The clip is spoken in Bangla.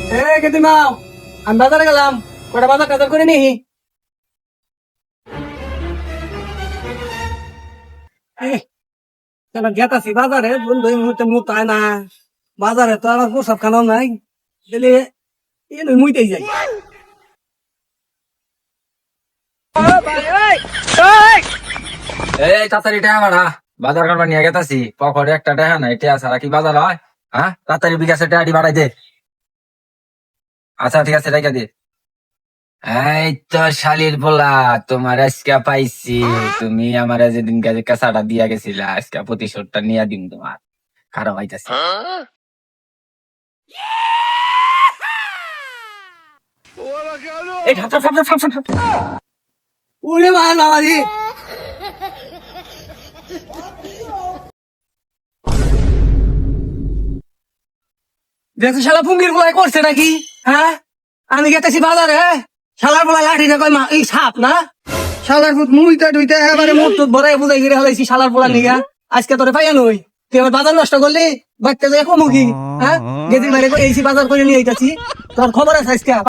কেদিন মাও আমি বাজারে গেলাম, কটা বাজার টাজার করে নি। গেতাছি বাজারে, বন্ধু এই মুহূর্তে মুখ পায় না। বাজারে তো আমার প্রসাদ খানাও নাই, দিলে এলো মুইতেই যাই। এই তাড়াতাড়ি টাকা বাড়া, বাজার করবার নিয়ে গেতাছি। পকেটে একটা টাকা নাই, টাকা ছাড়া কি বাজার হয়? হ্যাঁ, তাড়াতাড়ি বিকাশে টাকাটি বাড়াই দে। আচ্ছা ঠিক আছে, রেখে দে। এই তো শালির পোলা, তোমার আজকে পাইছি। তুমি আমার যেদিন কাজে কাঁচাটা দিয়া গেছিলা, আজকে প্রতিশোধটা নিয়ে দিন তোমার। খারাপ হইতাছে। এই ঠাপ ঠাপ ঠাপ ঠাপ ঠাপ ঠাপ। উড়ে মার বাবাজি। দেখো শালা পুঙ্গির পোলায় করছে নাকি? হ্যাঁ, আমি গেতেছি বাজারে, শালার পোলা লাঠি না কয় মা এই সাপ না। শালার পুত মুইটা টুইটা এবারে মুখ টুত ভরে বুঝাই গিরে হলাইছি শালার পোলা নিগা। আজকে তোরে পাইয়া নই, তুই আমার বাজার নষ্ট করলি, বাচ্চা যাই কমুকি। হ্যাঁ, গেদিন বাইরে এইছি বাজার করে নিয়ে আইতাছি, তোর খবর আছে আজকে।